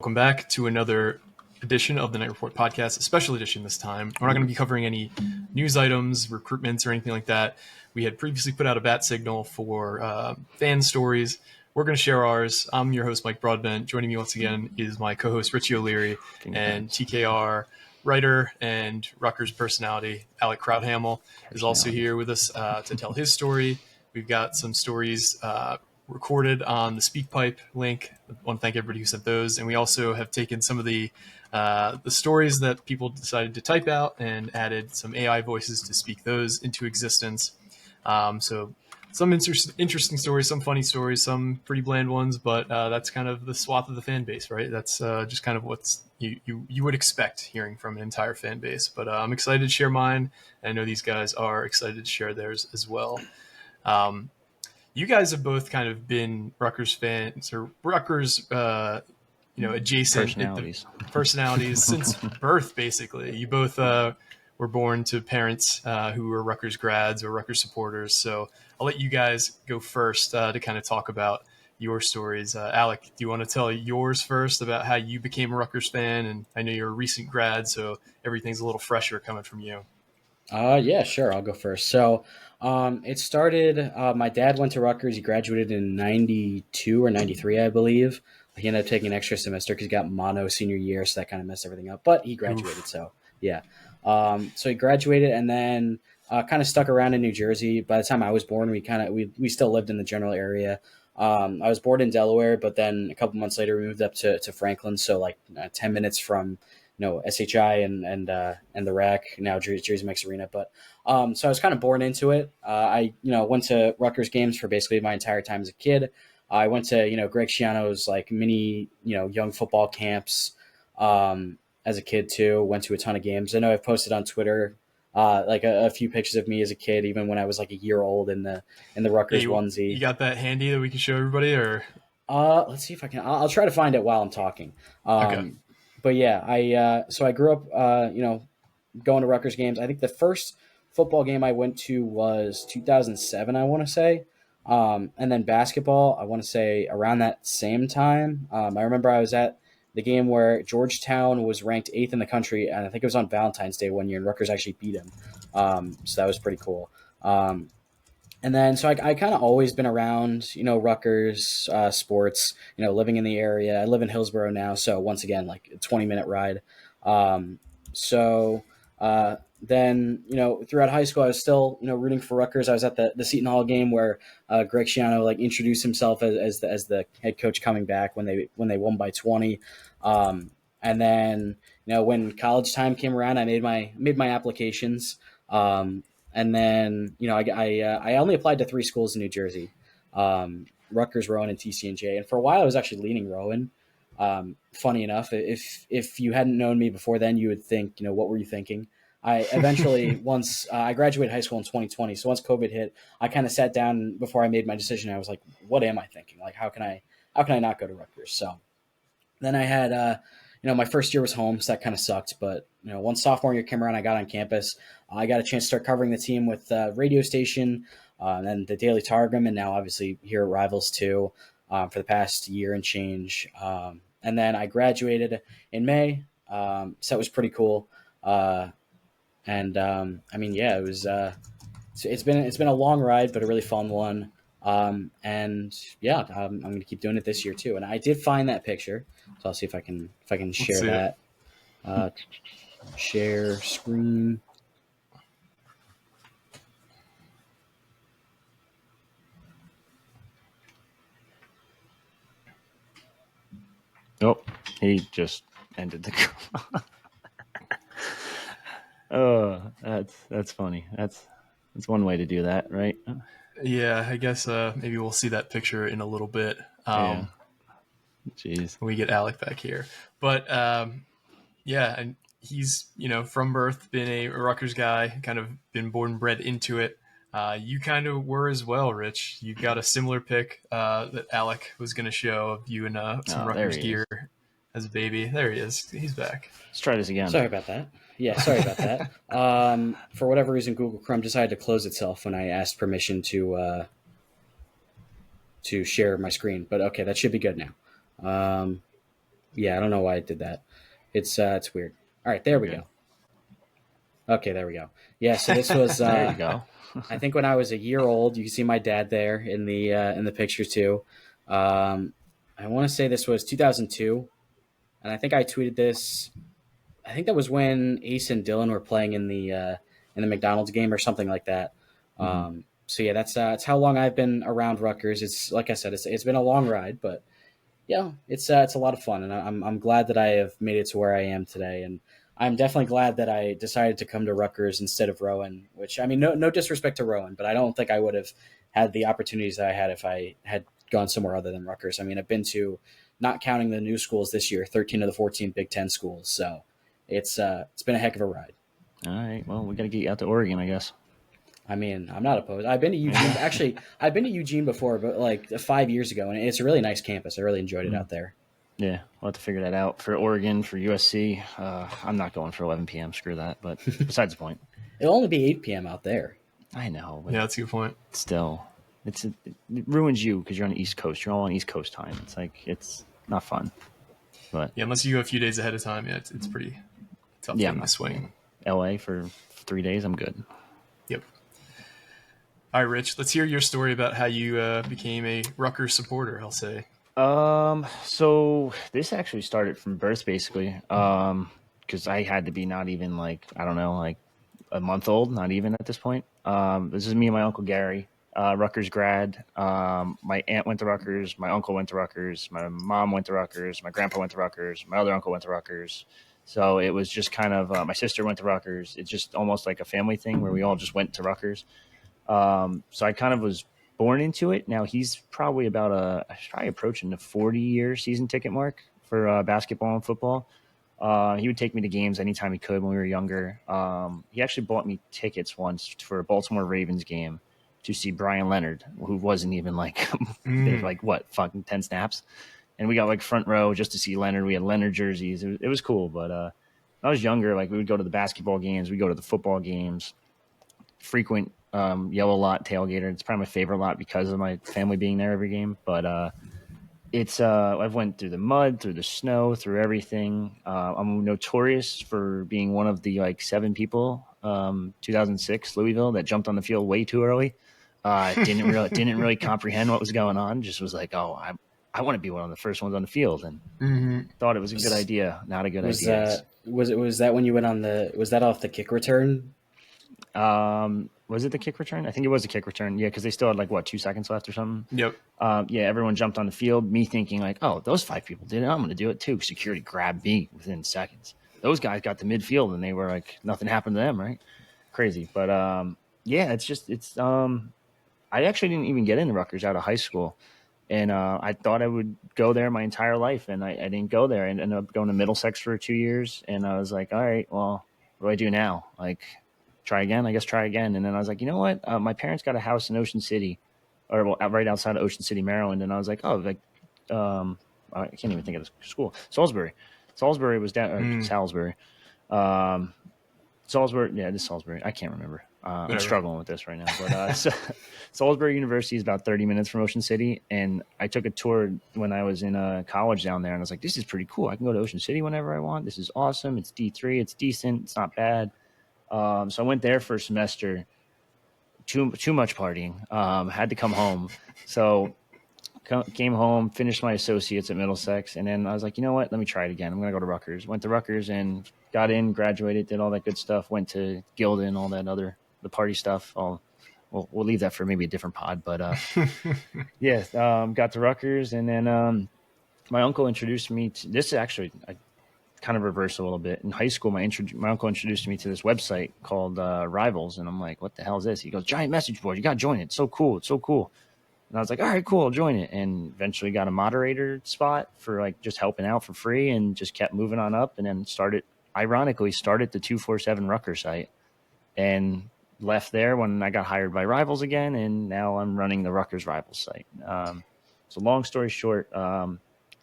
Welcome back to another edition of the Night Report podcast, a special edition this time. We're not going to be covering any news items, recruitments, or anything like that. We had previously put out a bat signal for fan stories. We're going to share ours. I'm your host, Mike Broadbent. Joining me once again is my co-host, Richie O'Leary, and TKR writer and Rutgers personality, Alec Krauthamel, is also here with us to tell his story. We've got some stories recorded on the SpeakPipe link. I want to thank everybody who sent those. And we also have taken some of the stories that people decided to type out and added some AI voices to speak those into existence. So some interesting stories, some funny stories, some pretty bland ones, but that's kind of the swath of the fan base, right? That's just kind of what you would expect hearing from an entire fan base. But I'm excited to share mine, and I know these guys are excited to share theirs as well. You guys have both kind of been Rutgers fans or Rutgers, adjacent personalities since birth, basically. You both were born to parents who were Rutgers grads or Rutgers supporters. So I'll let you guys go first to kind of talk about your stories. Alec, do you want to tell yours first about how you became a Rutgers fan? And I know you're a recent grad, so everything's a little fresher coming from you. Yeah, sure. I'll go first. So it started, my dad went to Rutgers. He graduated in 92 or 93, I believe. He ended up taking an extra semester because he got mono senior year, so that kind of messed everything up. But he graduated, Oof. So yeah. So he graduated and then kind of stuck around in New Jersey. By the time I was born, we still lived in the general area. I was born in Delaware, but then a couple months later we moved up to Franklin, so like 10 minutes from SHI and the RAC, now Jersey Mike's Arena. But so I was kind of born into it. I went to Rutgers games for basically my entire time as a kid. I went to Greg Schiano's like mini young football camps as a kid too. Went to a ton of games. I know I've posted on Twitter like a few pictures of me as a kid, even when I was like a year old in the Rutgers onesie. You got that handy that we can show everybody, or let's see if I can. I'll try to find it while I'm talking. Okay. But yeah, I grew up, going to Rutgers games. I think the first football game I went to was 2007, I want to say. And then basketball, I want to say around that same time. I remember I was at the game where Georgetown was ranked 8th in the country, and I think it was on Valentine's Day one year, and Rutgers actually beat him. So that was pretty cool. And then, so I kind of always been around, Rutgers sports, living in the area. I live in Hillsborough now, so once again, like a 20-minute ride. Then, throughout high school, I was still, rooting for Rutgers. I was at the Seton Hall game where Greg Schiano like introduced himself as the head coach coming back when they won by 20. And then, when college time came around, I made my applications. And then, I only applied to 3 schools in New Jersey, Rutgers, Rowan, and TCNJ. And for a while, I was actually leaning Rowan. Funny enough, if you hadn't known me before then, you would think, what were you thinking? I eventually, once I graduated high school in 2020, so once COVID hit, I kind of sat down before I made my decision. I was like, what am I thinking? Like, how can I not go to Rutgers? So then I had, my first year was home, so that kind of sucked. But, once sophomore year came around, I got on campus. I got a chance to start covering the team with radio station, and then the Daily Targum, and now obviously here at Rivals too, for the past year and change. And then I graduated in May, so that was pretty cool. It was. It's been a long ride, but a really fun one. I'm going to keep doing it this year too. And I did find that picture, so I'll see if I can share that. Share screen. Oh, he just ended the call. Oh, that's funny. That's one way to do that, right? Yeah, I guess maybe we'll see that picture in a little bit. Yeah. Jeez. When we get Alec back here. But and he's, from birth been a Rutgers guy, kind of been born and bred into it. You kind of were as well, Rich. You got a similar pic that Alec was going to show of you in some Rutgers gear as a baby. There he is. He's back. Let's try this again. Sorry about that. Yeah, sorry about that. For whatever reason, Google Chrome decided to close itself when I asked permission to share my screen. But okay, that should be good now. Yeah, I don't know why I did that. It's weird. All right, there we Good. go. Okay, there we go. Yeah, so this was There you go. I think when I was a year old. You can see my dad there in the picture too. Um, I want to say this was 2002, and I think I tweeted this. I think that was when Ace and Dylan were playing in the McDonald's game or something like that. Hmm. So yeah, that's how long I've been around Rutgers. It's like I said, it's been a long ride, but yeah, it's a lot of fun, and I'm glad that I have made it to where I am today, and I'm definitely glad that I decided to come to Rutgers instead of Rowan. Which, I mean, no disrespect to Rowan, but I don't think I would have had the opportunities that I had if I had gone somewhere other than Rutgers. I mean, I've been to, not counting the new schools this year, 13 of the 14 Big Ten schools, so it's been a heck of a ride. All right. Well, we got to get you out to Oregon, I guess. I mean, I'm not opposed. I've been to Eugene. Yeah. Actually, I've been to Eugene before, but like 5 years ago, and it's a really nice campus. I really enjoyed it out there. Yeah, we'll have to figure that out. For Oregon, for USC, I'm not going for 11 p.m. Screw that. But besides the point, It'll only be 8 p.m. out there. I know, but Yeah, that's a good point. still, it ruins you because you're on the East Coast. You're all on East Coast time. It's like it's not fun. But Yeah, unless you go a few days ahead of time, yeah, it's pretty tough yeah, getting the swing. LA for 3 days, I'm good. Yep. All right, Rich, let's hear your story about how you became a Rutgers supporter, I'll say. So this actually started from birth, basically. Because I had to be not even like I don't know, like a month old, not even at this point. This is me and my uncle Gary, Rutgers grad. My aunt went to Rutgers, my uncle went to Rutgers, my mom went to Rutgers, my grandpa went to Rutgers, my other uncle went to Rutgers. So it was just kind of my sister went to Rutgers. It's just almost like a family thing where we all just went to Rutgers. So I kind of was born into it. Now he's probably about probably approaching the 40-year season ticket mark for basketball and football. He would take me to games anytime he could when we were younger. He actually bought me tickets once for a Baltimore Ravens game to see Brian Leonard, who wasn't even like they were like what fucking 10 snaps, and we got like front row just to see Leonard. We had Leonard jerseys. It was cool, but when I was younger, like we would go to the basketball games, we go to the football games, frequent yellow lot tailgater. It's probably my favorite lot because of my family being there every game. But it's I've went through the mud, through the snow, through everything. I'm notorious for being one of the like 7 people, 2006 Louisville, that jumped on the field way too early. Didn't really comprehend what was going on. Just was like, oh, I want to be one of the first ones on the field, and thought it was a good idea. Not a good idea. Was that when you went on was that off the kick return? Was it the kick return? I think it was the kick return. Yeah, because they still had like what 2 seconds left or something. Yep. Yeah, everyone jumped on the field. Me thinking like, oh, those 5 people did it. I'm going to do it too. Security grabbed me within seconds. Those guys got to midfield and they were like, nothing happened to them, right? Crazy, but yeah, it's. I actually didn't even get into Rutgers out of high school, and I thought I would go there my entire life, and I didn't go there. I ended up going to Middlesex for 2 years, and I was like, all right, well, what do I do now? Like, try again? I guess try again. And then I was like, you know what? My parents got a house in Ocean City, or well, right outside of Ocean City, Maryland, and I was like, oh, like, I can't even think of the school. Salisbury. Salisbury was down, or Salisbury. Salisbury, yeah, this is Salisbury. I can't remember. I'm struggling with this right now. But Salisbury University is about 30 minutes from Ocean City, and I took a tour when I was in college down there, and I was like, this is pretty cool. I can go to Ocean City whenever I want. This is awesome. It's D3. It's decent. It's not bad. So I went there for a semester. Too much partying. Had to come home. So came home, finished my associates at Middlesex, and then I was like, you know what? Let me try it again. I'm going to go to Rutgers. Went to Rutgers and got in, graduated, did all that good stuff. Went to Gildan, all that the party stuff. We'll leave that for maybe a different pod. But yeah, got to Rutgers, and then my uncle introduced me to this. Is actually kind of reverse a little bit. In high school, my uncle introduced me to this website called Rivals, and I'm like, what the hell is this? He goes, giant message board. You got to join it. It's so cool. It's so cool. And I was like, all right, cool, I'll join it. And eventually got a moderator spot for like just helping out for free, and just kept moving on up, and then ironically started the 247 Rutgers site, and left there when I got hired by Rivals again, and now I'm running the Rutgers Rivals site. So long story short,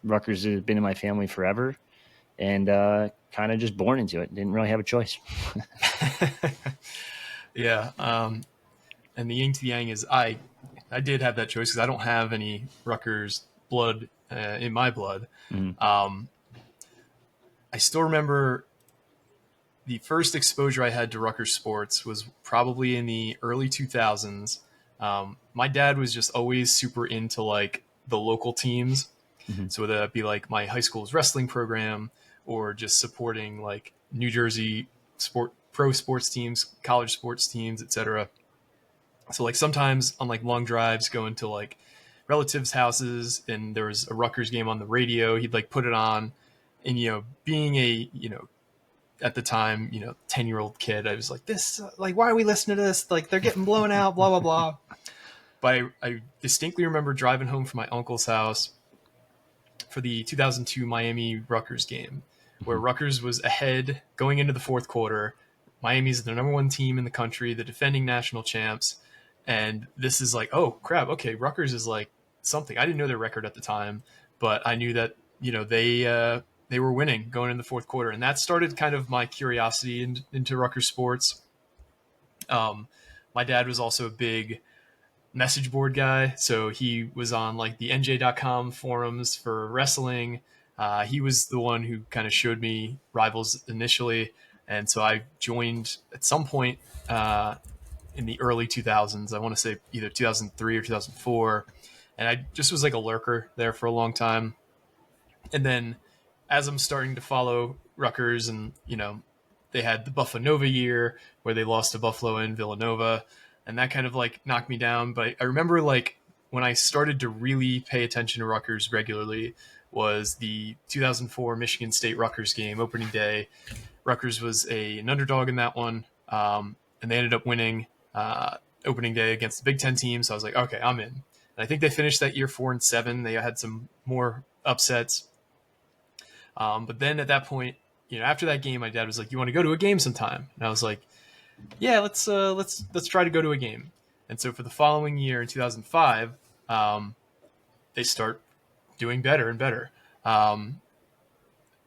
Rutgers has been in my family forever, and kind of just born into it. Didn't really have a choice. Yeah. And the yin to the yang is I did have that choice because I don't have any Rutgers blood in my blood. I still remember the first exposure I had to Rutgers sports was probably in the early 2000s. My dad was just always super into like the local teams. Mhm. So whether that be like my high school's wrestling program or just supporting like New Jersey pro sports teams, college sports teams, etc. So like sometimes on like long drives going to like relatives' houses and there was a Rutgers game on the radio, he'd like put it on. And being a at the time 10-year-old kid, I was like, this like, why are we listening to this? Like they're getting blown out, blah blah blah. But I distinctly remember driving home from my uncle's house for the 2002 Miami Rutgers game, where Rutgers was ahead going into the fourth quarter. Miami's the number one team in the country, the defending national champs. And this is like, oh crap, okay, Rutgers is like something. I didn't know their record at the time, but I knew that, they were winning going in the fourth quarter. And that started kind of my curiosity into Rutgers sports. My dad was also a big message board guy. So he was on like the NJ.com forums for wrestling. He was the one who kind of showed me Rivals initially. And so I joined at some point in the early 2000s. I want to say either 2003 or 2004. And I just was like a lurker there for a long time. And then as I'm starting to follow Rutgers and, they had the Buffalo Nova year where they lost to Buffalo and Villanova, and that kind of like knocked me down. But I remember like when I started to really pay attention to Rutgers regularly was the 2004 Michigan State Rutgers game, opening day. Rutgers was an underdog in that one, and they ended up winning opening day against the Big Ten team. So I was like, okay, I'm in. And I think they finished that year 4-7. They had some more upsets. But then at that point, after that game, my dad was like, "You want to go to a game sometime?" And I was like, "Yeah, let's try to go to a game." And so for the following year in 2005, they start doing better and better.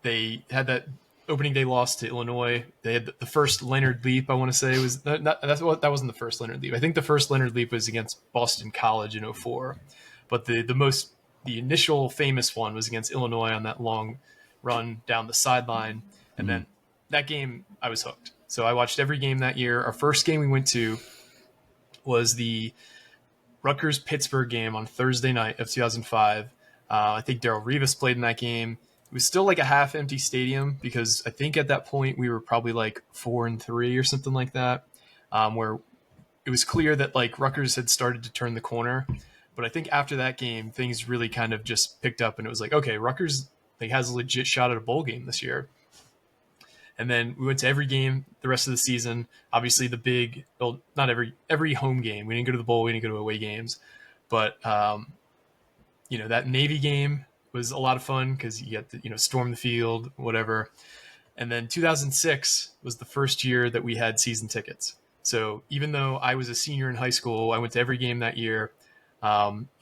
They had that opening day loss to Illinois. They had the first Leonard Leap. I want to say was that wasn't the first Leonard Leap. I think the first Leonard Leap was against Boston College in 2004. But the initial famous one was against Illinois on that long run down the sideline. And then that game, I was hooked. So I watched every game that year. Our first game we went to was the Rutgers-Pittsburgh game on Thursday night of 2005. I think Darrell Rivas played in that game. It was still like a half-empty stadium because I think at that point we were probably like 4-3 or something like that, where it was clear that like Rutgers had started to turn the corner. But I think after that game, things really kind of just picked up, and it was like, okay, Rutgers has a legit shot at a bowl game this year. And then we went to every game the rest of the season. Obviously, not every home game. We didn't go to the bowl. We didn't go to away games. But, that Navy game was a lot of fun because you get to, storm the field, whatever. And then 2006 was the first year that we had season tickets. So even though I was a senior in high school, I went to every game that year,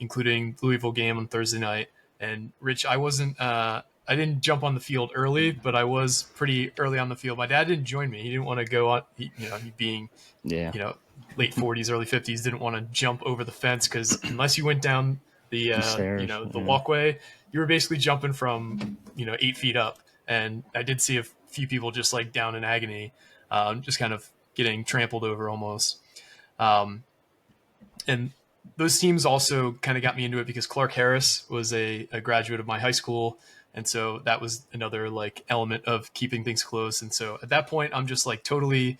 including the Louisville game on Thursday night. And Rich, I didn't jump on the field early, but I was pretty early on the field. My dad didn't join me. He didn't want to go on, he being, late 40s, early 50s, didn't want to jump over the fence because unless you went down the walkway, you were basically jumping from, 8 feet up. And I did see a few people just like down in agony, just kind of getting trampled over almost. And those teams also kind of got me into it because Clark Harris was a graduate of my high school. And so that was another like element of keeping things close. And so at that point, I'm just like totally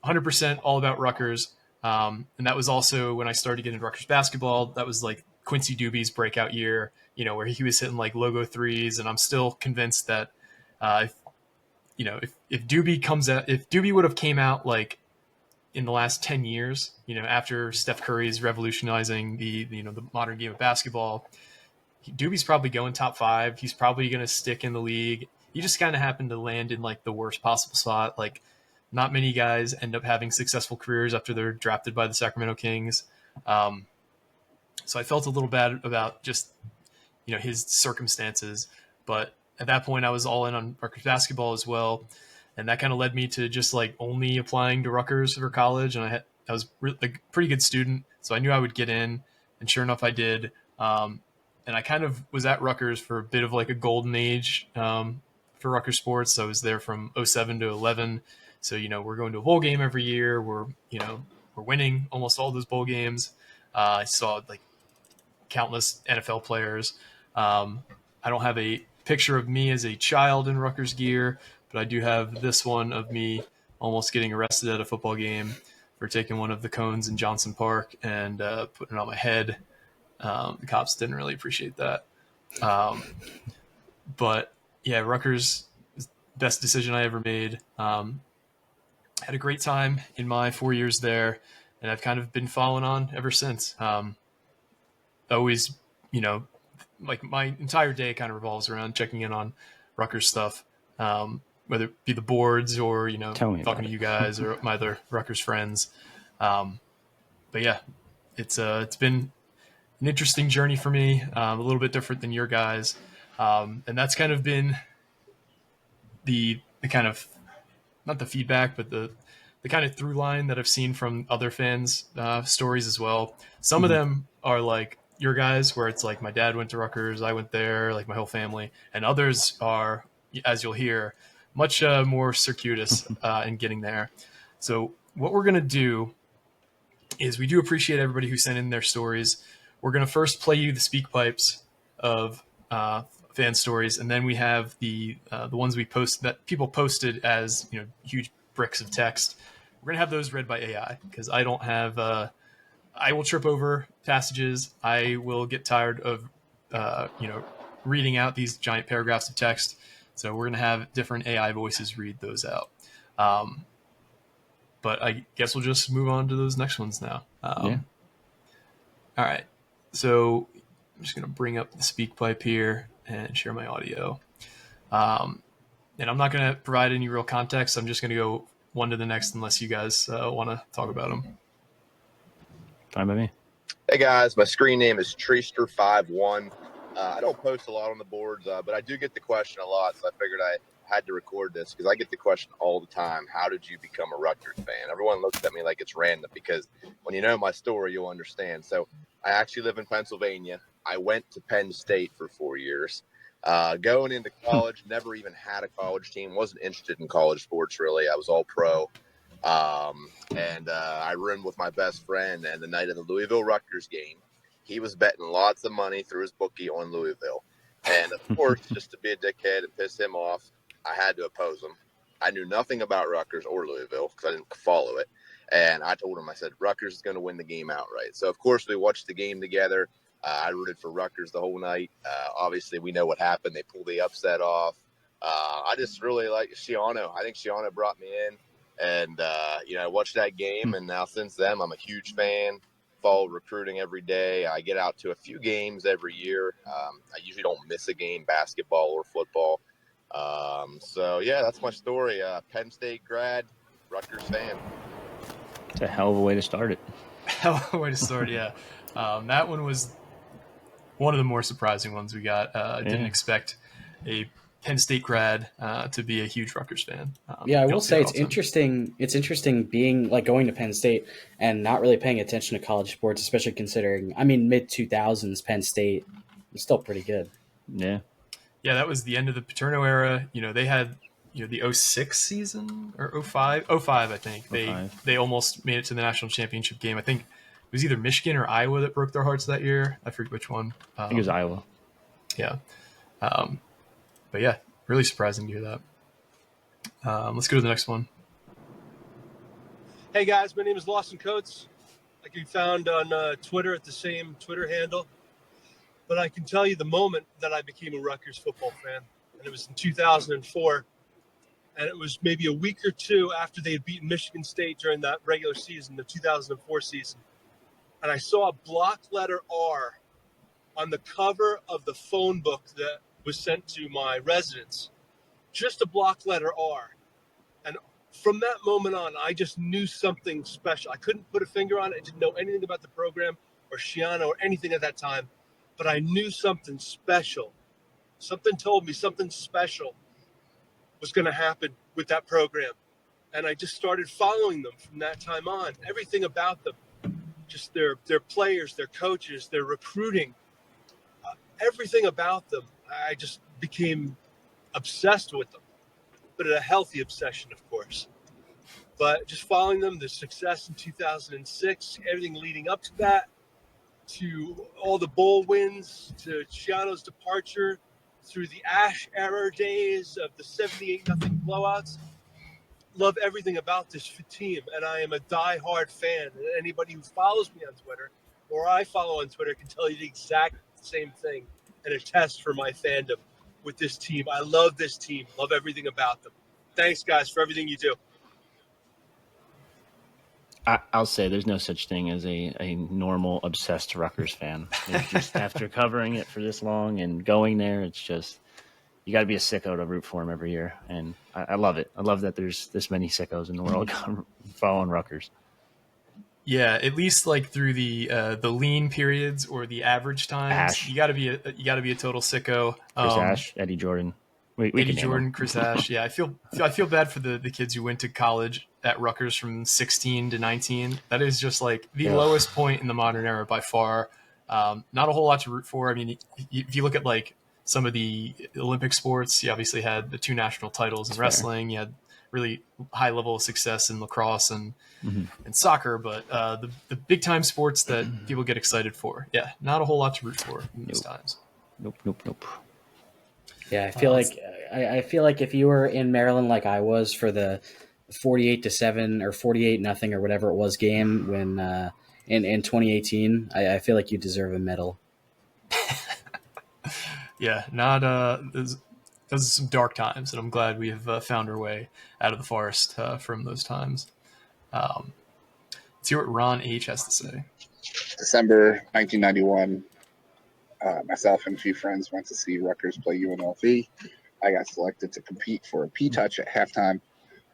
100% all about Rutgers. And that was also when I started getting into Rutgers basketball. That was like Quincy Doobie's breakout year, where he was hitting like logo threes. And I'm still convinced that if Doobie would have came out like in the last 10 years, after Steph Curry's revolutionizing the modern game of basketball, Doobie's probably going top 5. He's probably going to stick in the league. He just kind of happened to land in like the worst possible spot. Like not many guys end up having successful careers after they're drafted by the Sacramento Kings. So I felt a little bad about just, his circumstances. But at that point I was all in on Rutgers basketball as well. And that kind of led me to just like only applying to Rutgers for college. And I was a pretty good student. So I knew I would get in, and sure enough, I did. And I kind of was at Rutgers for a bit of like a golden age for for Rutgers sports. I was there from 07 to 11. So, we're going to a bowl game every year. We're winning almost all those bowl games. I saw like countless NFL players. I don't have a picture of me as a child in Rutgers gear, but I do have this one of me almost getting arrested at a football game for taking one of the cones in Johnson Park and putting it on my head. The cops didn't really appreciate that. But yeah, Rutgers, best decision I ever made. Had a great time in my 4 years there, and I've kind of been following on ever since. Always, like my entire day kind of revolves around checking in on Rutgers stuff, whether it be the boards or, talking to you guys or my other Rutgers friends. But yeah, it's been an interesting journey for me, a little bit different than your guys. And that's kind of been the kind of, not the feedback, but the kind of through line that I've seen from other fans' stories as well. Some of them are like your guys, where it's like my dad went to Rutgers, I went there, like my whole family, and others are, as you'll hear, much more circuitous in getting there. So what we're going to do is we do appreciate everybody who sent in their stories. We're going to first play you the speak pipes of fan stories, and then we have the ones we post that people posted as huge bricks of text. We're going to have those read by AI because I don't have. I will trip over passages. I will get tired of reading out these giant paragraphs of text. So we're going to have different AI voices read those out. But I guess we'll just move on to those next ones now. Yeah. All right. So I'm just going to bring up the speak pipe here and share my audio. And I'm not going to provide any real context. I'm just going to go one to the next unless you guys want to talk about them. Fine by me. Hey guys, my screen name is Treester51. I don't post a lot on the boards, but I do get the question a lot, so I figured I had to record this because I get the question all the time. How did you become a Rutgers fan? Everyone looks at me like it's random because when you know my story, you'll understand. So I actually live in Pennsylvania. I went to Penn State for 4 years. Going into college, never even had a college team, wasn't interested in college sports really. I was all pro. And I roomed with my best friend, and the night of the Louisville-Rutgers game, he was betting lots of money through his bookie on Louisville. And, of course, just to be a dickhead and piss him off, I had to oppose him. I knew nothing about Rutgers or Louisville because I didn't follow it. And I told him, I said, Rutgers is going to win the game outright. So, of course, we watched the game together. I rooted for Rutgers the whole night. Obviously, we know what happened. They pulled the upset off. I just really like Schiano. I think Schiano brought me in. And, I watched that game, and now since then, I'm a huge fan. Follow recruiting every day. I get out to a few games every year. I usually don't miss a game, basketball or football. So, yeah, that's my story. Penn State grad, Rutgers fan. It's a hell of a way to start it. Hell of a way to start, yeah. That one was one of the more surprising ones we got. I didn't expect a Penn State grad to be a huge Rutgers fan. Yeah, I will say it's interesting. It's interesting being like going to Penn State and not really paying attention to college sports, especially considering, mid 2000s Penn State was still pretty good. Yeah. Yeah, that was the end of the Paterno era. They had the 06 season or 05, I think. 05. They almost made it to the national championship game. I think it was either Michigan or Iowa that broke their hearts that year. I forget which one. I think it was Iowa. Yeah. But yeah, really surprising to hear that. Let's go to the next one. Hey guys, my name is Lawson Coates. I can be found on Twitter at the same Twitter handle. But I can tell you the moment that I became a Rutgers football fan, and it was in 2004. And it was maybe a week or two after they had beaten Michigan State during that regular season, the 2004 season. And I saw a block letter R on the cover of the phone book that was sent to my residence, just a block letter R. And from that moment on, I just knew something special. I couldn't put a finger on it. I didn't know anything about the program or Schiano or anything at that time, but I knew something special. Something told me something special was going to happen with that program. And I just started following them from that time on. Everything about them, just their players, their coaches, their recruiting, everything about them, I just became obsessed with them, but a healthy obsession, of course. But just following them, the success in 2006, everything leading up to that, to all the bowl wins, to Chiano's departure, through the Ash era days of the 78-0 blowouts. Love everything about this team, and I am a die-hard fan. And anybody who follows me on Twitter, or I follow on Twitter, can tell you the exact same thing and attest for my fandom with this team. I love this team. Love everything about them. Thanks, guys, for everything you do. I'll say there's no such thing as a normal obsessed Rutgers fan. It's just after covering it for this long and going there, it's just you got to be a sicko to root for them every year, and I love it. I love that there's this many sickos in the world following Rutgers. Yeah, at least like through the lean periods or the average times, Ash. you got to be a total sicko. Chris Ash, Eddie Jordan. We Eddie can name Jordan, them. Chris Ash. Yeah, I feel bad for the kids who went to college at Rutgers from 16 to 19. That is just like the lowest point in the modern era by far. Not a whole lot to root for. I mean, if you look at like some of the Olympic sports, you obviously had the 2 national titles in wrestling. You had really high level of success in lacrosse and soccer, but the big time sports that people get excited for, not a whole lot to root for in these times. Nope. Yeah, I feel like if you were in Maryland like I was for the 48-7 or 48-0 or whatever it was game when in 2018, I feel like you deserve a medal. Yeah, not those are some dark times, and I'm glad we have found our way out of the forest from those times. Let's hear what Ron H has to say. December 1991. Myself and a few friends went to see Rutgers play UNLV. I got selected to compete for a P-touch at halftime.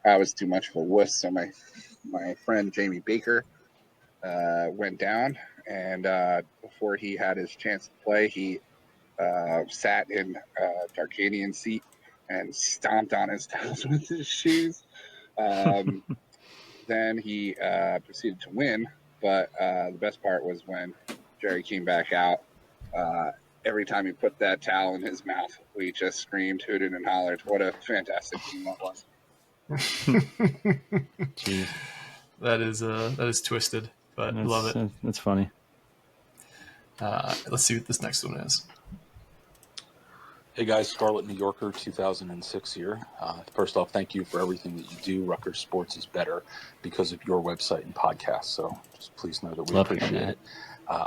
I was too much of a wuss, so my friend Jamie Baker went down, and before he had his chance to play, he sat in a Darkanian seat and stomped on his toes with his shoes. Then he proceeded to win, but the best part was when Jerry came back out. Every time he put that towel in his mouth, we just screamed, hooted, and hollered. What a fantastic team that was. Jeez. That is twisted, but I love it. That's funny. Let's see what this next one is. Hey guys, Scarlet, New Yorker, 2006 here. First off, thank you for everything that you do. Rutgers Sports is better because of your website and podcast, so just please know that we appreciate it.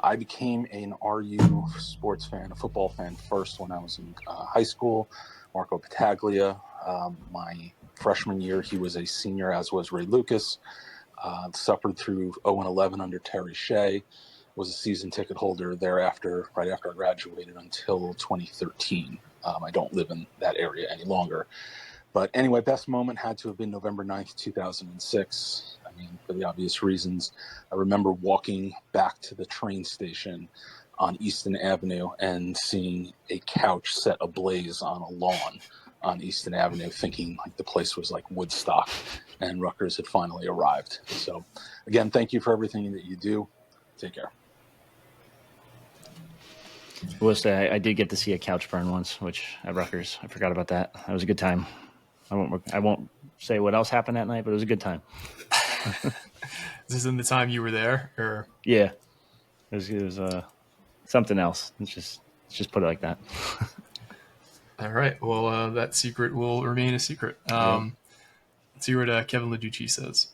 I became an RU sports fan, a football fan first when I was in high school. Marco Pataglia, my freshman year, he was a senior, as was Ray Lucas. Suffered through 0-11 under Terry Shea. Was a season ticket holder thereafter, right after I graduated, until 2013. I don't live in that area any longer. But anyway, best moment had to have been November 9th, 2006. I mean, for the obvious reasons. I remember walking back to the train station on Easton Avenue and seeing a couch set ablaze on a lawn on Easton Avenue, thinking like the place was like Woodstock and Rutgers had finally arrived. So again, thank you for everything that you do. Take care. I will say I did get to see a couch burn once, which at Rutgers, I forgot about that. That was a good time. I won't say what else happened that night, but it was a good time. Is this in the time you were there, or? Yeah, it was something else. Let's just put it like that. All right. Well, that secret will remain a secret. Let's see what Kevin LaDucci says.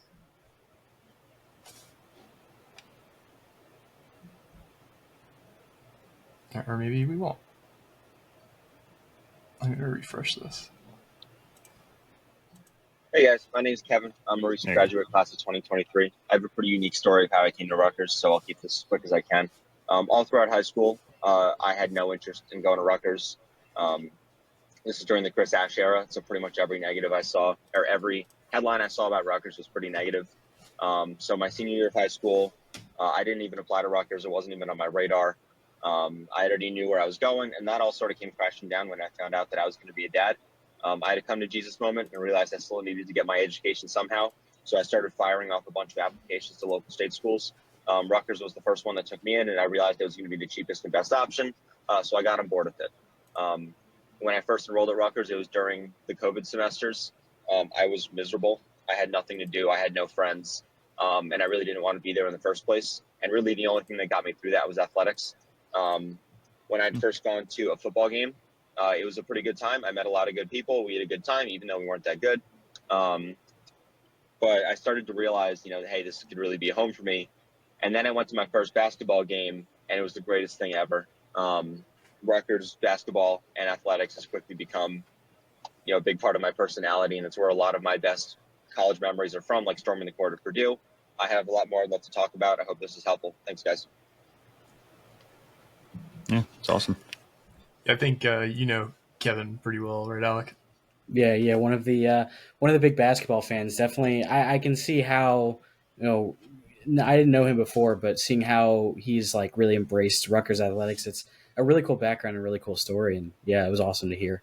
Or maybe we won't. I'm going to refresh this. Hey guys, my name is Kevin. I'm a recent graduate class of 2023. I have a pretty unique story of how I came to Rutgers, so I'll keep this as quick as I can. All throughout high school, I had no interest in going to Rutgers. This is during the Chris Ash era, so pretty much every negative I saw, or every headline I saw about Rutgers was pretty negative. So my senior year of high school, I didn't even apply to Rutgers. It wasn't even on my radar. I already knew where I was going, and that all sort of came crashing down when I found out that I was going to be a dad. I had a come to Jesus moment and realized I still needed to get my education somehow. So I started firing off a bunch of applications to local state schools. Rutgers was the first one that took me in, and I realized it was going to be the cheapest and best option. So I got on board with it. when I first enrolled at Rutgers, it was during the COVID semesters. I was miserable. I had nothing to do. I had no friends. And I really didn't want to be there in the first place. And really the only thing that got me through that was athletics. When I'd first gone to a football game, it was a pretty good time. I met a lot of good people. We had a good time, even though we weren't that good. But I started to realize, hey, this could really be a home for me. And then I went to my first basketball game, and it was the greatest thing ever. Rutgers basketball and athletics has quickly become, a big part of my personality, and it's where a lot of my best college memories are from, like storming the court at Purdue. I have a lot more I'd love to talk about. I hope this is helpful. Thanks, guys. Yeah, it's awesome. I think Kevin pretty well, right, Alec? Yeah. One of the big basketball fans. Definitely, I can see how I didn't know him before, but seeing how he's like really embraced Rutgers athletics, it's a really cool background and really cool story. And yeah, it was awesome to hear.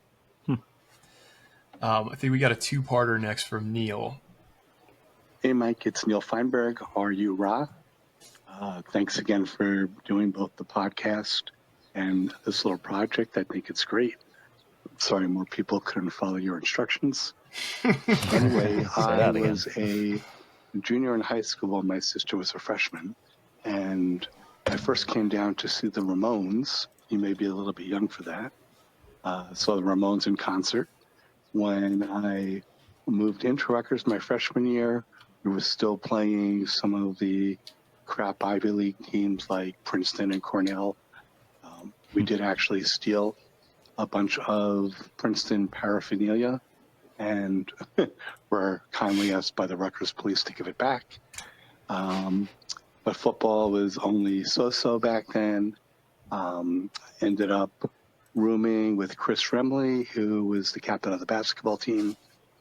I think we got a two-parter next from Neil. Hey, Mike, it's Neil Feinberg. Are you Ra? Thanks again for doing both the podcast and this little project. I think it's great. Sorry, more people couldn't follow your instructions. Anyway, I was a junior in high school while my sister was a freshman. And I first came down to see the Ramones. You may be a little bit young for that. Saw the Ramones in concert. When I moved into Rutgers my freshman year, we were still playing some of the crap Ivy League teams like Princeton and Cornell. We did actually steal a bunch of Princeton paraphernalia and were kindly asked by the Rutgers police to give it back. But football was only so-so back then. Ended up rooming with Chris Remley, who was the captain of the basketball team,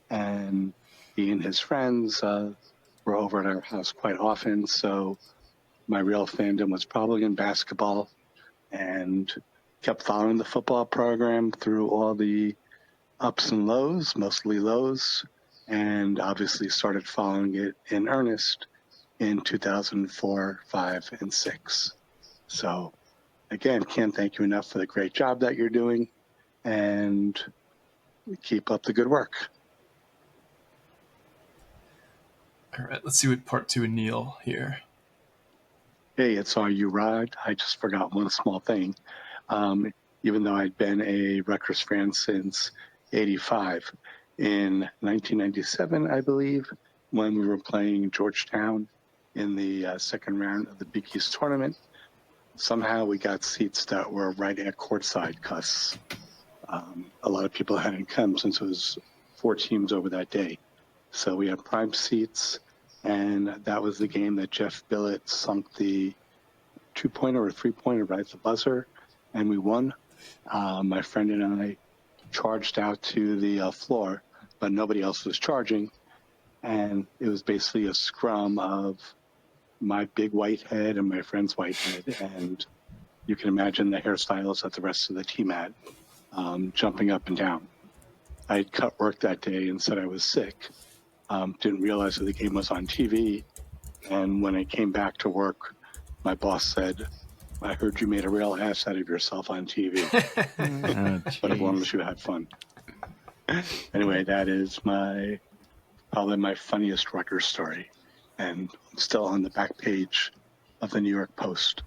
and he and his friends were over at our house quite often. So my real fandom was probably in basketball, and kept following the football program through all the ups and lows, mostly lows, and obviously started following it in earnest in 2004, 5, and 6. So again, can't thank you enough for the great job that you're doing, and keep up the good work. All right, let's see what part two of Neil here. Hey, it's Are You Rod? I just forgot one small thing. Even though I'd been a Rutgers fan since 85, in 1997, I believe, when we were playing Georgetown in the second round of the Big East tournament, somehow we got seats that were right at courtside because a lot of people hadn't come since it was 4 teams over that day. So we had prime seats, and that was the game that Jeff Billett sunk the 2-pointer or 3-pointer right at the buzzer, and we won. My friend and I charged out to the floor, but nobody else was charging, and it was basically a scrum of my big white head and my friend's white head, and you can imagine the hairstyles that the rest of the team had, jumping up and down. I had cut work that day and said I was sick. Didn't realize that the game was on TV, and when I came back to work, my boss said, I heard you made a real ass out of yourself on TV, but as long as you had fun. Anyway, that is probably my funniest Rutgers story, and still on the back page of the New York Post.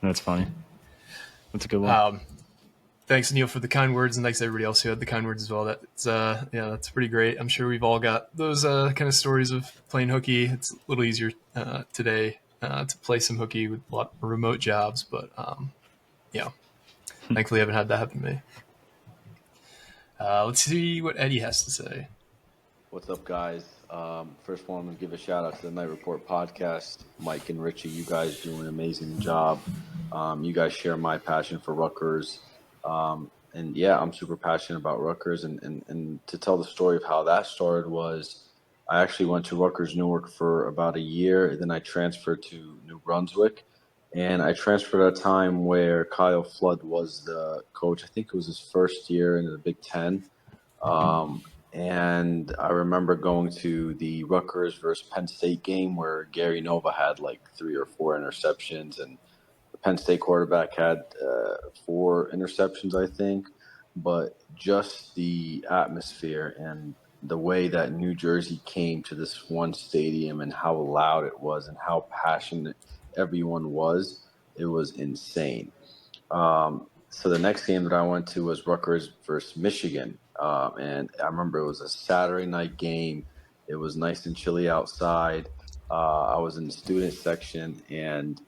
That's funny. That's a good one. Thanks, Neil, for the kind words, and thanks to everybody else who had the kind words as well. That's pretty great. I'm sure we've all got those kind of stories of playing hooky. It's a little easier today to play some hooky with a lot of remote jobs, but thankfully I haven't had that happen to me. Let's see what Eddie has to say. What's up, guys? First of all, I'm going to give a shout out to the Night Report podcast. Mike and Richie, you guys do an amazing job. You guys share my passion for Rutgers. And yeah, I'm super passionate about Rutgers. And to tell the story of how that started was I actually went to Rutgers Newark for about a year. Then I transferred to New Brunswick. And I transferred at a time where Kyle Flood was the coach. I think it was his first year in the Big Ten. And I remember going to the Rutgers versus Penn State game where Gary Nova had like 3 or 4 interceptions, and the Penn State quarterback had 4 interceptions, I think, but just the atmosphere and the way that New Jersey came to this one stadium and how loud it was and how passionate everyone was, it was insane. So the next game that I went to was Rutgers versus Michigan. And I remember it was a Saturday night game. It was nice and chilly outside. I was in the student section, and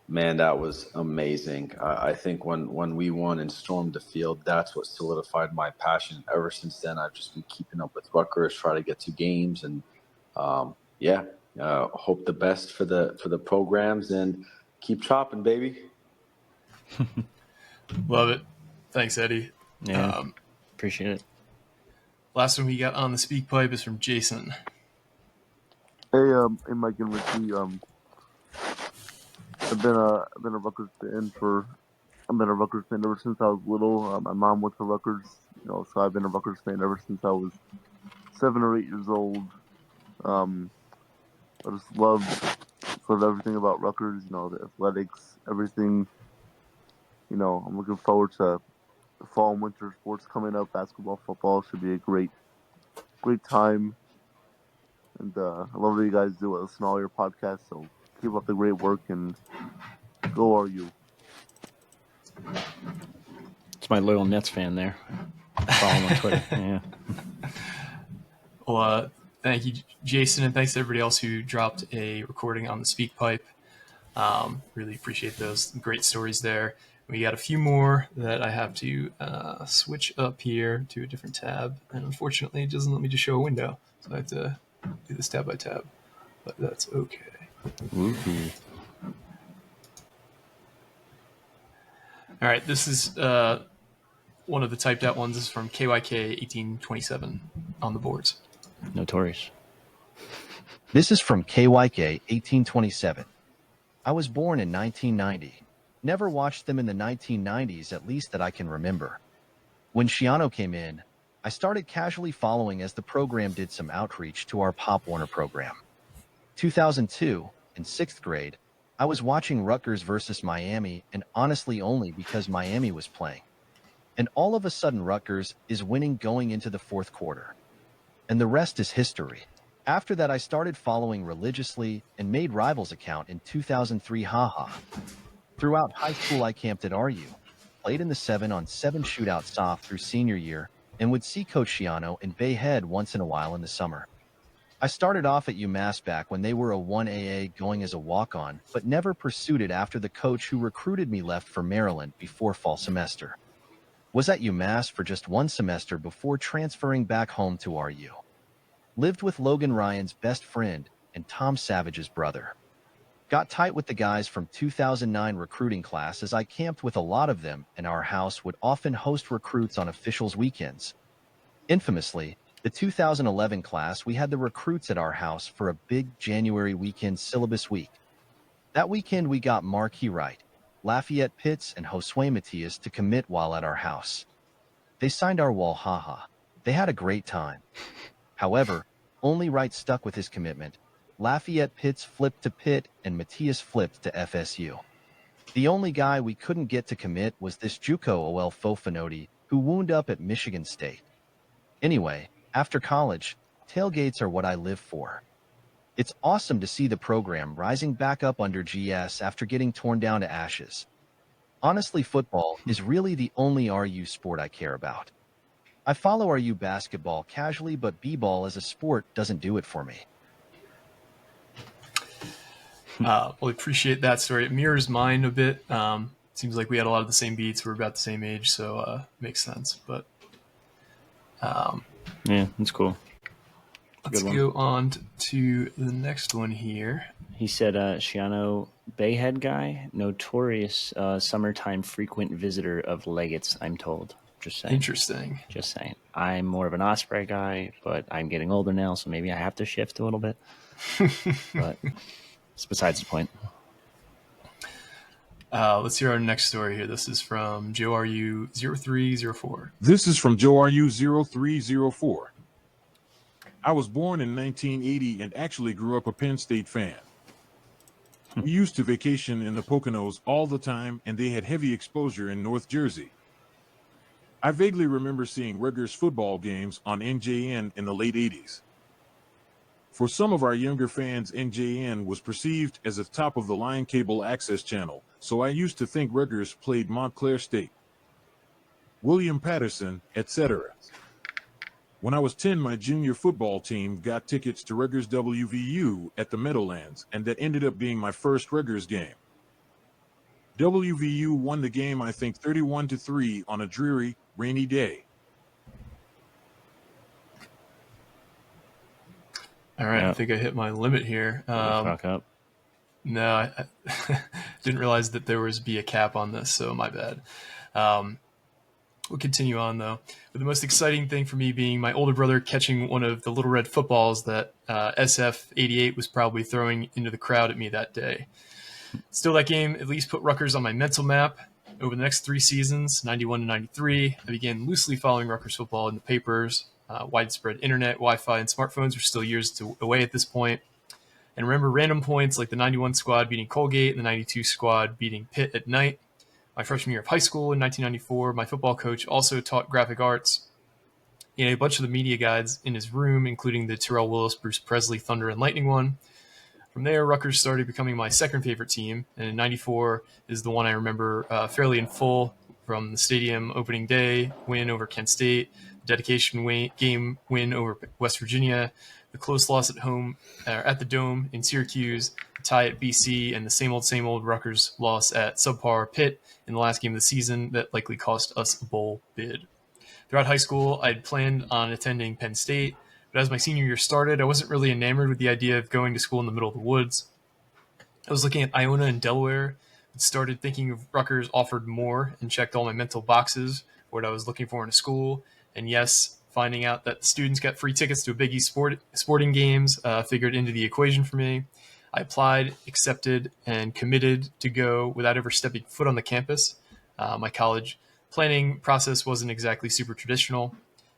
man, that was amazing. I think when we won and stormed the field, that's what solidified my passion. Ever since then, I've just been keeping up with Rutgers, try to get to games, and hope the best for the programs, and keep chopping, baby. Love it. Thanks, Eddie. Yeah, appreciate it. Last one we got on the speak pipe is from Jason. Hey, Mike and Richie. I've been a Rutgers fan ever since I was little. My mom went to Rutgers, so I've been a Rutgers fan ever since I was 7 or 8 years old. I just love everything about Rutgers. The athletics, everything. I'm looking forward to the fall and winter sports coming up. Basketball, football should be a great time. And I love what you guys do. I listen to all your podcasts, so keep up the great work and go RU. It's my loyal Nets fan there. Follow him on Twitter. Yeah. Well, thank you, Jason, and thanks to everybody else who dropped a recording on the speak pipe. Really appreciate those great stories there. We got a few more that I have to switch up here to a different tab, and unfortunately it doesn't let me just show a window, so I have to do this tab by tab, but that's okay. Woo-hoo. All right, this is one of the typed out ones. This is from KYK 1827 on the boards. Notorious. This is from KYK 1827. I was born in 1990. Never watched them in the 1990s, at least that I can remember. When Shiano came in, I started casually following as the program did some outreach to our Pop Warner program. 2002, in 6th grade, I was watching Rutgers versus Miami, and honestly only because Miami was playing. And all of a sudden Rutgers is winning going into the 4th quarter. And the rest is history. After that, I started following religiously and made Rivals account in 2003. Haha. Throughout high school, I camped at RU, played in the 7-on-7 shootout soft through senior year, and would see Coach Shiano in Bay Head once in a while in the summer. I started off at UMass back when they were a 1AA going as a walk-on, but never pursued it after the coach who recruited me left for Maryland before fall semester. Was at UMass for just 1 semester before transferring back home to RU. Lived with Logan Ryan's best friend and Tom Savage's brother. Got tight with the guys from 2009 recruiting class as I camped with a lot of them, and our house would often host recruits on officials' weekends. Infamously, the 2011 class, we had the recruits at our house for a big January weekend syllabus week. That weekend we got Marquis Wright, Lafayette Pitts, and Josue Matias to commit while at our house. They signed our wall, haha. They had a great time. However, only Wright stuck with his commitment. Lafayette Pitts flipped to Pitt, and Matias flipped to FSU. The only guy we couldn't get to commit was this JUCO OL Fofanoti, who wound up at Michigan State. Anyway, after college, tailgates are what I live for. It's awesome to see the program rising back up under GS after getting torn down to ashes. Honestly, football is really the only RU sport I care about. I follow RU basketball casually, but b-ball as a sport doesn't do it for me. Well, I appreciate that story. It mirrors mine a bit. Seems like we had a lot of the same beats. We're about the same age, so makes sense. But yeah, that's cool. Let's go on to the next one here. He said, Shiano Bayhead guy, notorious summertime frequent visitor of Leggett's, I'm told. Just saying. Interesting. Just saying. I'm more of an Osprey guy, but I'm getting older now, so maybe I have to shift a little bit. But it's besides the point. Let's hear our next story here. This is from Joe RU 0304. This is from Joe RU 0304. I was born in 1980 and actually grew up a Penn State fan. We used to vacation in the Poconos all the time, and they had heavy exposure in North Jersey. I vaguely remember seeing Rutgers football games on NJN in the late 80s. For some of our younger fans, NJN was perceived as a top-of-the-line cable access channel, so I used to think Rutgers played Montclair State, William Patterson, etc. When I was 10, my junior football team got tickets to Rutgers WVU at the Meadowlands, and that ended up being my first Rutgers game. WVU won the game, I think 31-3 on a dreary, rainy day. All right, I think I hit my limit here. Fuck up. No, I didn't realize that there was be a cap on this, so my bad. We'll continue on, though, with the most exciting thing for me being my older brother catching one of the little red footballs that SF88 was probably throwing into the crowd at me that day. Still, that game at least put Rutgers on my mental map. Over the next 3 seasons, 91 to 93, I began loosely following Rutgers football in the papers. Widespread internet, Wi-Fi, and smartphones were still years away at this point. And remember random points like the 91 squad beating Colgate and the 92 squad beating Pitt at night. My freshman year of high school in 1994, my football coach also taught graphic arts. He had a bunch of the media guides in his room, including the Terrell Willis, Bruce Presley, Thunder, and Lightning one. From there, Rutgers started becoming my second favorite team, and in 94 is the one I remember fairly in full from the stadium opening day win over Kent State, dedication game win over West Virginia, the close loss at home at the Dome in Syracuse, the tie at BC, and the same old Rutgers loss at subpar Pitt in the last game of the season that likely cost us a bowl bid. Throughout high school, I'd planned on attending Penn State, but as my senior year started, I wasn't really enamored with the idea of going to school in the middle of the woods. I was looking at Iona and Delaware, and started thinking of Rutgers offered more and checked all my mental boxes for what I was looking for in a school. And yes, finding out that the students got free tickets to a Big East sporting games figured into the equation for me. I applied, accepted, and committed to go without ever stepping foot on the campus. My college planning process wasn't exactly super traditional.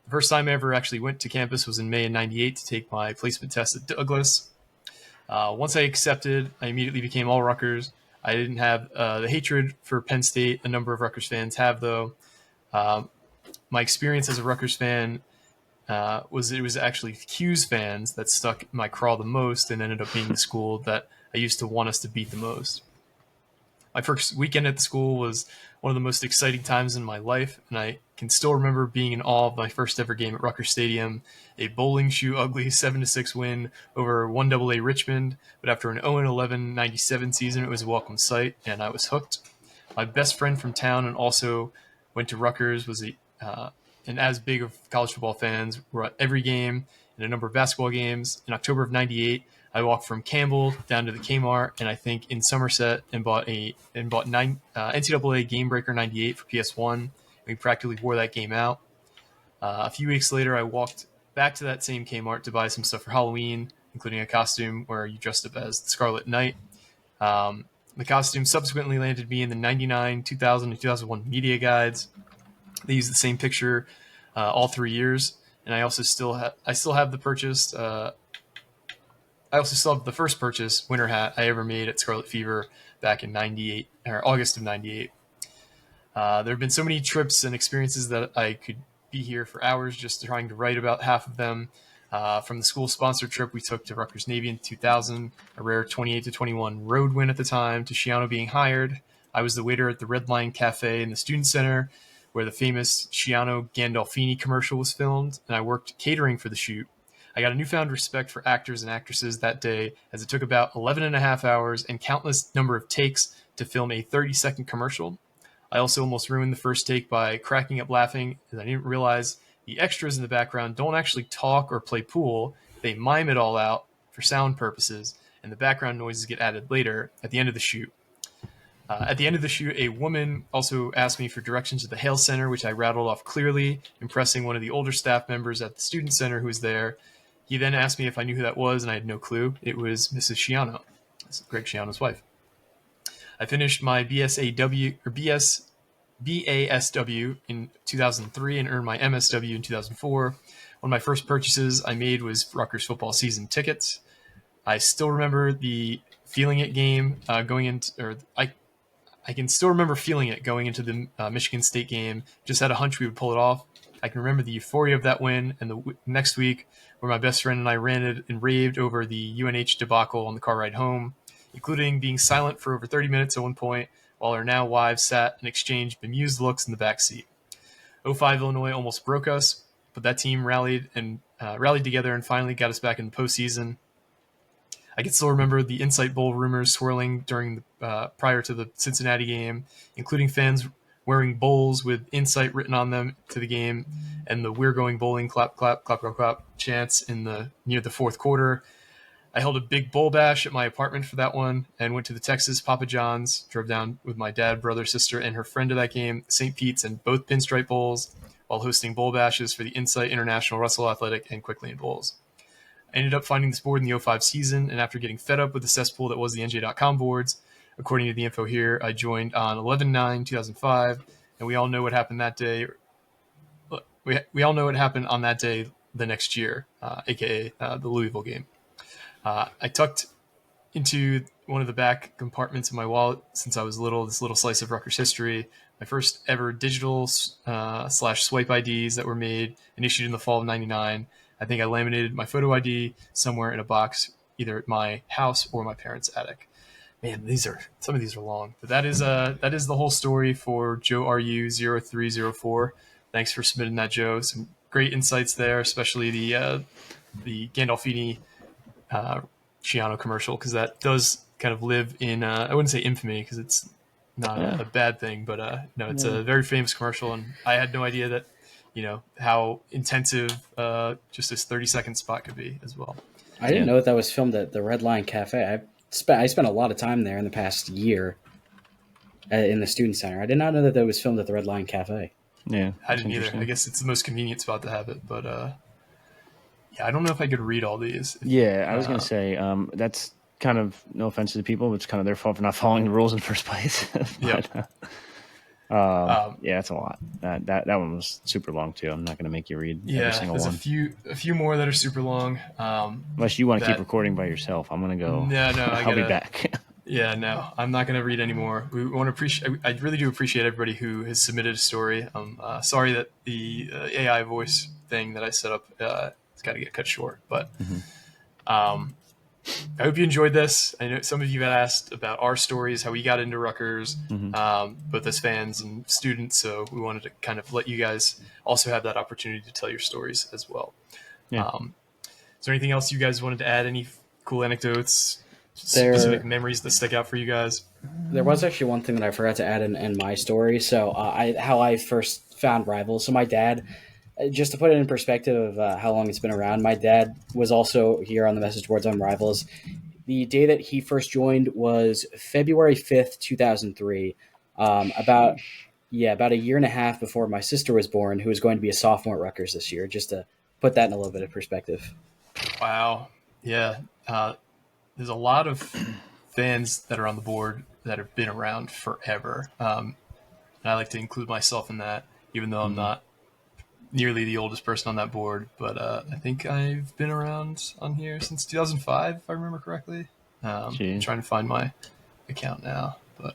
The first time I ever actually went to campus was in May of 98 to take my placement test at Douglas. Once I accepted, I immediately became all Rutgers. I didn't have the hatred for Penn State a number of Rutgers fans have, though. My experience as a Rutgers fan was actually Hughes fans that stuck in my craw the most and ended up being the school that I used to want us to beat the most. My first weekend at the school was one of the most exciting times in my life, and I can still remember being in awe of my first ever game at Rutgers Stadium, a bowling shoe ugly 7-6 win over 1AA Richmond, but after an 0-11 97 season, it was a welcome sight, and I was hooked. My best friend from town and also went to Rutgers was and as big of college football fans. We're at every game and a number of basketball games. In October of 98, I walked from Campbell down to the Kmart and I think in Somerset and bought NCAA Game Breaker 98 for PS1. We practically wore that game out. A few weeks later, I walked back to that same Kmart to buy some stuff for Halloween, including a costume where you dressed up as the Scarlet Knight. The costume subsequently landed me in the 99, 2000, and 2001 media guides. They used the same picture all 3 years, and I still have the purchase. I also still have the first purchase winter hat I ever made at Scarlet Fever back in 98 or August of 98. There have been so many trips and experiences that I could be here for hours just trying to write about half of them. From the school-sponsored trip we took to Rutgers Navy in 2000, a rare 28-21 road win at the time, to Schiano being hired. I was the waiter at the Red Lion Cafe in the Student Center, where the famous Schiano Gandolfini commercial was filmed, and I worked catering for the shoot. I got a newfound respect for actors and actresses that day, as it took about 11 and a half hours and countless number of takes to film a 30-second commercial. I also almost ruined the first take by cracking up laughing, as I didn't realize the extras in the background don't actually talk or play pool. They mime it all out for sound purposes, and the background noises get added later at the end of the shoot. At the end of the shoot, a woman also asked me for directions to the Hale Center, which I rattled off clearly, impressing one of the older staff members at the Student Center who was there. He then asked me if I knew who that was, and I had no clue. It was Mrs. Schiano, Greg Schiano's wife. I finished my BASW in 2003 and earned my MSW in 2004. One of my first purchases I made was Rutgers football season tickets. I still remember the feeling it game going into, or I can still remember feeling it going into the Michigan State game. Just had a hunch we would pull it off. I can remember the euphoria of that win, and the next week where my best friend and I ranted and raved over the UNH debacle on the car ride home, including being silent for over 30 minutes at one point while our now wives sat and exchanged bemused looks in the back seat. 05 Illinois almost broke us, but that team rallied together and finally got us back in the postseason. I can still remember the Insight Bowl rumors swirling during prior to the Cincinnati game, including fans wearing bowls with Insight written on them to the game, and the "We're going bowling" clap clap clap clap clap chants near the fourth quarter. I held a big bowl bash at my apartment for that one, and went to the Texas Papa John's. Drove down with my dad, brother, sister, and her friend to that game, St. Pete's, and both pinstripe bowls, while hosting bowl bashes for the Insight International Russell Athletic and Quick Lane Bowls. I ended up finding this board in the 05 season, and after getting fed up with the cesspool that was the NJ.com boards, according to the info here, I joined on 11/9/2005, and we all know what happened that day. We all know what happened on that day the next year, aka the Louisville game. I tucked into one of the back compartments of my wallet since I was little, this little slice of Rutgers history, my first ever digital /swipe IDs that were made and issued in the fall of '99. I think I laminated my photo ID somewhere in a box, either at my house or my parents' attic. Man, some of these are long, but that is the whole story for Joe RU0304. Thanks for submitting that, Joe. Some great insights there, especially the Gandolfini Ciano commercial, because that does kind of live in I wouldn't say infamy because it's not a bad thing, but no, it's a very famous commercial, and I had no idea that how intensive just this 30-second spot could be as well. I didn't know that was filmed at the Red Lion Cafe. I spent a lot of time there in the past year in the student center. I did not know that was filmed at the Red Lion Cafe. Yeah, I didn't either. I guess it's the most convenient spot to have it, but yeah, I don't know if I could read all these. I was going to say that's kind of, no offense to the people, but it's kind of their fault for not following the rules in the first place. Yeah, it's a lot. That one was super long too. I'm not going to make you read every single one. There's a few more that are super long. Unless you want to keep recording by yourself, I'm going to go. No, I'll be back. Yeah, no, I'm not going to read anymore. We want to appreciate. I really do appreciate everybody who has submitted a story. I'm sorry that the AI voice thing that I set up it's got to get cut short, but I hope you enjoyed this. I know some of you had asked about our stories, how we got into Rutgers, both as fans and students. So we wanted to kind of let you guys also have that opportunity to tell your stories as well. Yeah. Is there anything else you guys wanted to add? Any cool anecdotes, specific memories that stick out for you guys? There was actually one thing that I forgot to add in my story. So how I first found Rivals. So my dad, just to put it in perspective of how long it's been around, my dad was also here on the message boards on Rivals. The day that he first joined was February 5th, 2003, about a year and a half before my sister was born, who was going to be a sophomore at Rutgers this year, just to put that in a little bit of perspective. Wow. Yeah. There's a lot of fans that are on the board that have been around forever. And I like to include myself in that, even though I'm not nearly the oldest person on that board, but I think I've been around on here since 2005, if I remember correctly. I'm trying to find my account now, but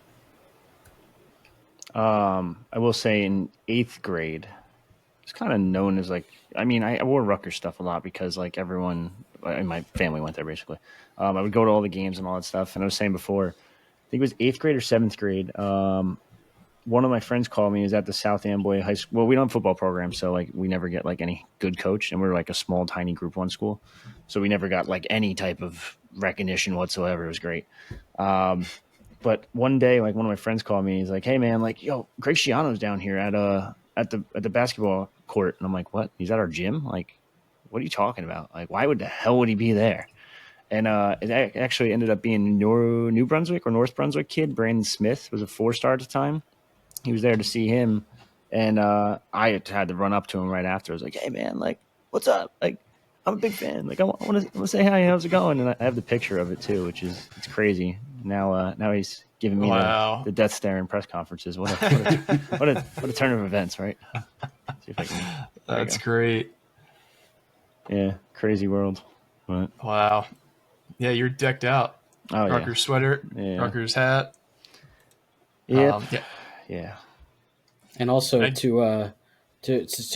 I will say in 8th grade, it's kind of known as I wore Rutgers stuff a lot because everyone in my family went there basically. I would go to all the games and all that stuff. And I was saying before, I think it was 8th grade or 7th grade. One of my friends called me. He was at the South Amboy High School. Well, we don't have a football program, so we never get any good coach, and we're a small, tiny Group 1 school, so we never got any type of recognition whatsoever. It was great. But one day, one of my friends called me. He's like, "Hey, man, yo, Greg Schiano's down here at the basketball court," and I'm like, "What? He's at our gym? What are you talking about? Why would the hell would he be there?" And it actually ended up being New Brunswick or North Brunswick kid, Brandon Smith, was a 4-star at the time. He was there to see him, and I had to run up to him right after. I was like, "Hey, man, what's up? I'm a big fan. I want to say hi. How's it going?" And I have the picture of it too, it's crazy. Now he's giving me the death stare in press conferences. What a turn of events, right? See if I can. That's great. Yeah, crazy world. But. Wow. Yeah, you're decked out. Oh, Rutgers sweater, yeah. Rutgers hat. Yep. Yeah. Yeah. And also to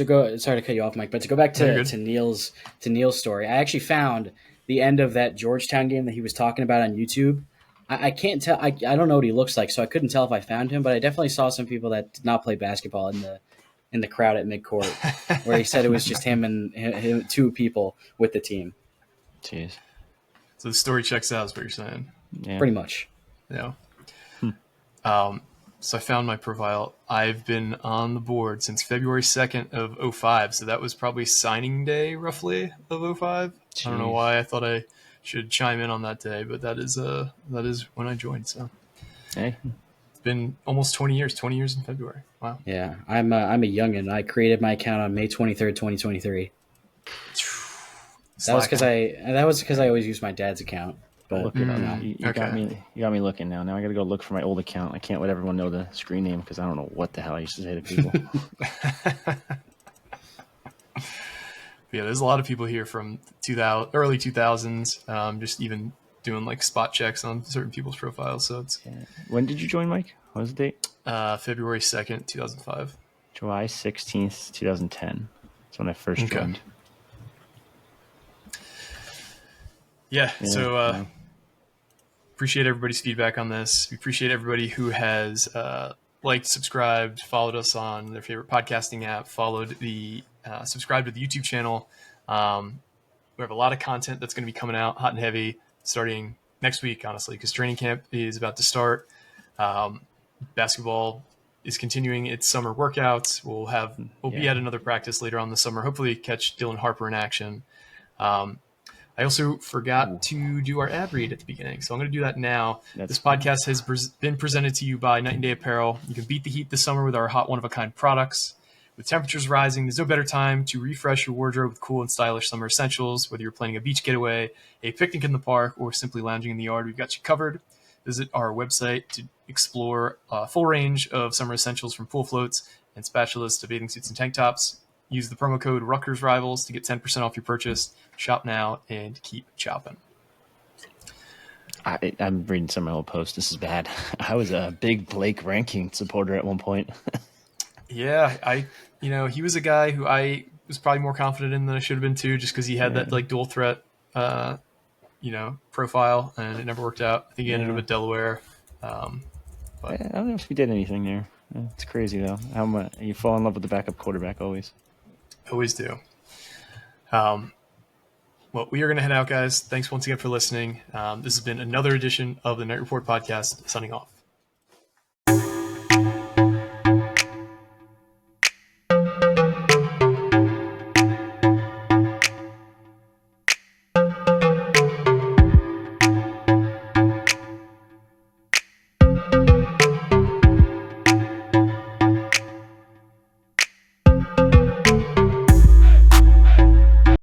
go. Sorry to cut you off, Mike, but to go back No, you're to good. Neil's story, I actually found the end of that Georgetown game that he was talking about on YouTube. I can't tell. I don't know what he looks like, so I couldn't tell if I found him. But I definitely saw some people that did not play basketball in the crowd at midcourt, where he said it was just him and him, two people with the team. Jeez. So the story checks out, is what you're saying. Yeah. Pretty much. Yeah. So I found my profile. I've been on the board since February 2nd of 05. So that was probably signing day, roughly, of 05. Jeez. I don't know why I thought I should chime in on that day, but that is when I joined. So Hey. it's been almost 20 years. 20 years in February. Wow. Yeah, I'm a youngin. I created my account on May 23rd, 2023. That was because I always use my dad's account. But Look it up. You got me looking now. Now I got to go look for my old account. I can't let everyone know the screen name because I don't know what the hell I used to say to people. Yeah, there's a lot of people here from early 2000s, just even doing like spot checks on certain people's profiles. So it's When did you join, Mike? What was the date? February 2nd, 2005. July 16th, 2010. That's when I first joined. Yeah, so appreciate everybody's feedback on this. We appreciate everybody who has liked, subscribed, followed us on their favorite podcasting app, subscribed to the YouTube channel. We have a lot of content that's going to be coming out hot and heavy starting next week, honestly, because training camp is about to start. Basketball is continuing its summer workouts. We'll be at another practice later on this summer. Hopefully catch Dylan Harper in action. I also forgot to do our ad read at the beginning, so I'm going to do that now. This podcast has been presented to you by Night and Day Apparel. You can beat the heat this summer with our hot one-of-a-kind products. With temperatures rising, there's no better time to refresh your wardrobe with cool and stylish summer essentials. Whether you're planning a beach getaway, a picnic in the park, or simply lounging in the yard, we've got you covered. Visit our website to explore a full range of summer essentials from pool floats and spatulas to bathing suits and tank tops. Use the promo code RutgersRivals to get 10% off your purchase. Shop now and keep chopping. I'm reading some of my old posts. This is bad. I was a big Blake Ranking supporter at one point. Yeah, he was a guy who I was probably more confident in than I should have been too, just because he had that like dual threat, profile, and it never worked out. I think he ended up at Delaware. But I don't know if we did anything there. It's crazy though. How you fall in love with the backup quarterback always. Always do. Well, we are going to head out, guys. Thanks once again for listening. This has been another edition of the Night Report podcast. Signing off.